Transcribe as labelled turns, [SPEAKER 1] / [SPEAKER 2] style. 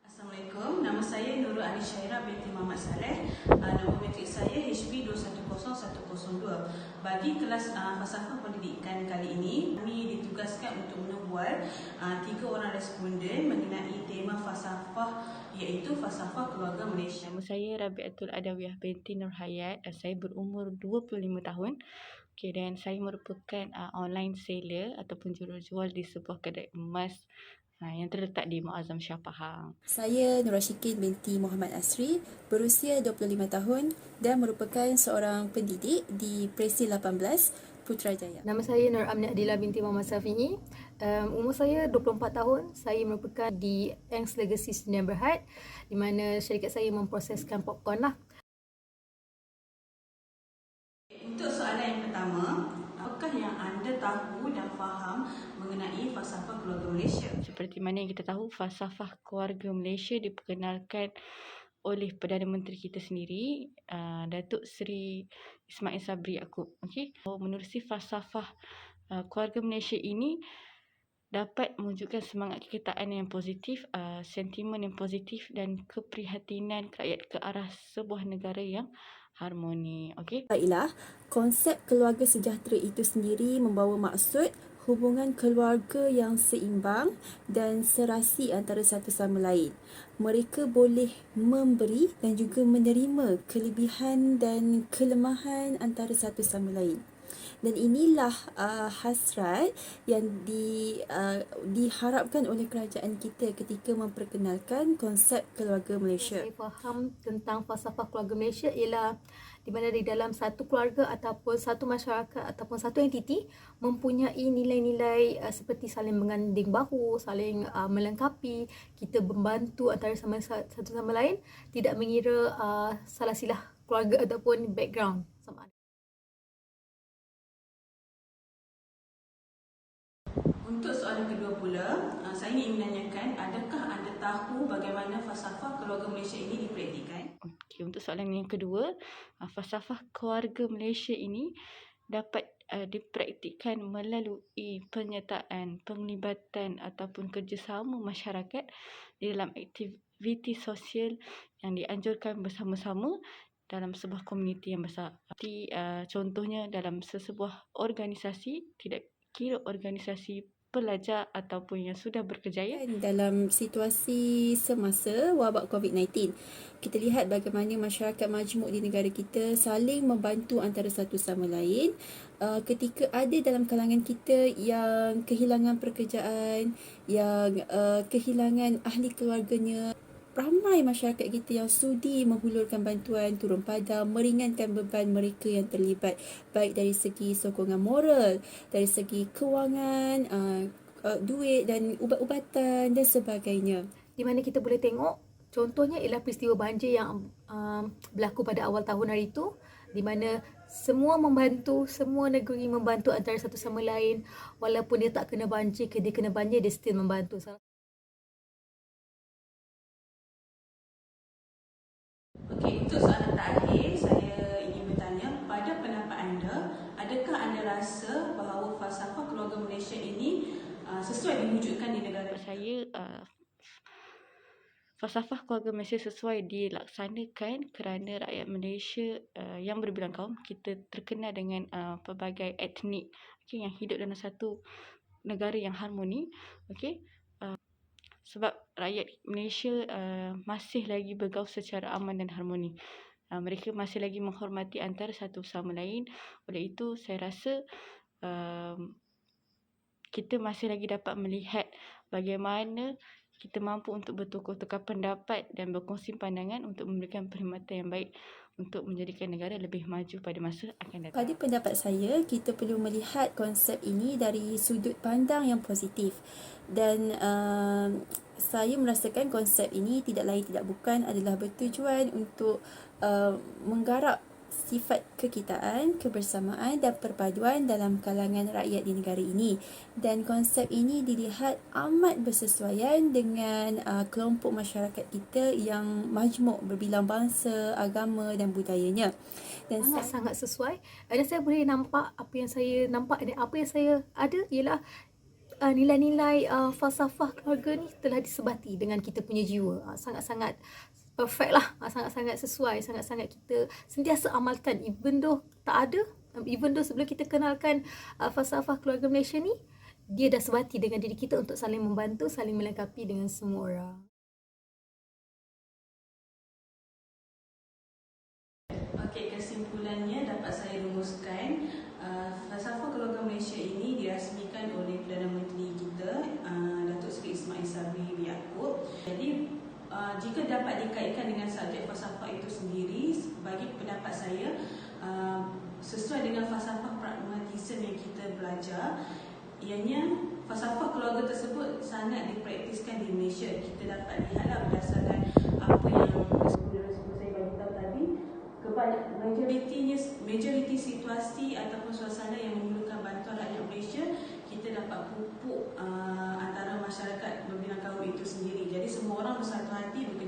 [SPEAKER 1] Assalamualaikum, nama saya Nurul Anisyairah binti Muhammad Saleh. Nombor matrik saya HP 210102. Bagi kelas falsafah pendidikan kali ini, kami ditugaskan untuk menubual 3 orang responden mengenai tema falsafah, iaitu falsafah keluarga Malaysia.
[SPEAKER 2] Nama saya Rabiatul Adawiyah binti Nurhayat. Saya berumur 25 tahun. Okay, dan saya merupakan online seller ataupun jurujual di sebuah kedai emas yang terletak di Muazzam Shah Pahang.
[SPEAKER 3] Saya Nur Rashikin binti Muhammad Asri, berusia 25 tahun dan merupakan seorang pendidik di Presi 18 Putrajaya.
[SPEAKER 4] Nama saya Nur Amni Adila binti Muhammad Safi'i. Umur saya 24 tahun. Saya merupakan di Angst Legacy Sdn Bhd, di mana syarikat saya memproseskan popcorn lah.
[SPEAKER 1] Untuk soalan yang pertama, apakah yang anda tahu dan faham mengenai falsafah keluarga Malaysia?
[SPEAKER 2] Seperti mana yang kita tahu, falsafah keluarga Malaysia diperkenalkan oleh Perdana Menteri kita sendiri, Datuk Seri Ismail Sabri Yaakob. Okay? Menerusi falsafah keluarga Malaysia ini dapat menunjukkan semangat kekitaan yang positif, sentimen yang positif dan keprihatinan rakyat ke arah sebuah negara yang harmoni. Okey.
[SPEAKER 3] Baiklah, konsep keluarga sejahtera itu sendiri membawa maksud hubungan keluarga yang seimbang dan serasi antara satu sama lain. Mereka boleh memberi dan juga menerima kelebihan dan kelemahan antara satu sama lain. Dan inilah hasrat yang diharapkan oleh kerajaan kita ketika memperkenalkan konsep keluarga Malaysia.
[SPEAKER 4] Saya faham tentang falsafah keluarga Malaysia ialah di mana di dalam satu keluarga ataupun satu masyarakat ataupun satu entiti mempunyai nilai-nilai seperti saling menganding bahu, saling melengkapi, kita membantu antara satu sama lain, tidak mengira salah silah keluarga ataupun background sama ada.
[SPEAKER 1] Untuk soalan kedua pula, saya ingin menanyakan, adakah anda tahu bagaimana falsafah keluarga Malaysia ini dipraktikkan?
[SPEAKER 2] Okey, untuk soalan yang kedua, falsafah keluarga Malaysia ini dapat dipraktikkan melalui penyertaan, penglibatan ataupun kerjasama masyarakat di dalam aktiviti sosial yang dianjurkan bersama-sama dalam sebuah komuniti yang besar. Seperti contohnya dalam sesebuah organisasi, tidak kira organisasi pelajar ataupun yang sudah berkejaya.
[SPEAKER 3] Dalam situasi semasa wabak COVID-19, kita lihat bagaimana masyarakat majmuk di negara kita saling membantu antara satu sama lain. Ketika ada dalam kalangan kita yang kehilangan pekerjaan, yang kehilangan ahli keluarganya, ramai masyarakat kita yang sudi menghulurkan bantuan turun padam, meringankan beban mereka yang terlibat, baik dari segi sokongan moral, dari segi kewangan, duit dan ubat-ubatan dan sebagainya.
[SPEAKER 4] Di mana kita boleh tengok contohnya ialah peristiwa banjir yang berlaku pada awal tahun hari itu, di mana semua membantu, semua negeri membantu antara satu sama lain, walaupun dia tak kena banjir, dia kena banjir, dia still membantu.
[SPEAKER 1] Okey, untuk soalan terakhir, saya ingin bertanya, pada pendapat anda, adakah anda rasa bahawa falsafah keluarga Malaysia ini sesuai diwujudkan di negara
[SPEAKER 2] Saya, falsafah keluarga Malaysia sesuai dilaksanakan kerana rakyat Malaysia yang berbilang kaum, kita terkenal dengan pelbagai etnik yang hidup dalam satu negara yang harmoni. Okey. Sebab rakyat Malaysia masih lagi bergaul secara aman dan harmoni. Mereka masih lagi menghormati antara satu sama lain. Oleh itu, saya rasa kita masih lagi dapat melihat bagaimana kita mampu untuk bertukar-tukar pendapat dan berkongsi pandangan untuk memberikan perkhidmatan yang baik untuk menjadikan negara lebih maju pada masa akan datang.
[SPEAKER 3] Pada pendapat saya, kita perlu melihat konsep ini dari sudut pandang yang positif. Dan saya merasakan konsep ini tidak lain tidak bukan adalah bertujuan untuk menggarap sifat kekitaan, kebersamaan dan perpaduan dalam kalangan rakyat di negara ini. Dan konsep ini dilihat amat bersesuaian dengan kelompok masyarakat kita yang majmuk berbilang bangsa, agama dan budayanya. Dan
[SPEAKER 4] Sangat-sangat sesuai. Dan saya boleh nampak apa yang saya nampak dan apa yang saya ada ialah nilai-nilai falsafah keluarga ni telah disebati dengan kita punya jiwa. Sangat-sangat perfect lah, sangat-sangat sesuai, sangat-sangat kita sentiasa amalkan even though tak ada, even though sebelum kita kenalkan falsafah keluarga Malaysia ni, dia dah sebati dengan diri kita untuk saling membantu, saling melengkapi dengan semua orang.
[SPEAKER 1] Okey, kesimpulannya dapat saya rumuskan, falsafah keluarga Malaysia ini dirasmikan oleh Perdana Menteri kita, Datuk Seri Ismail Sabri Yaakob. Jadi jika dapat dikaitkan dengan subjek falsafah itu sendiri, bagi pendapat saya, sesuai dengan falsafah pragmatisme yang kita belajar, ianya falsafah keluarga tersebut sangat dipraktiskan di Malaysia. Kita dapat lihatlah berdasarkan apa yang saudara saya bagi tahu tadi, majoriti situasi ataupun suasana yang memerlukan bantuan rakyat Malaysia, kita dapat pupuk antara masyarakat berbilang kaum itu sendiri. Jadi semua orang bersatu hati bekerja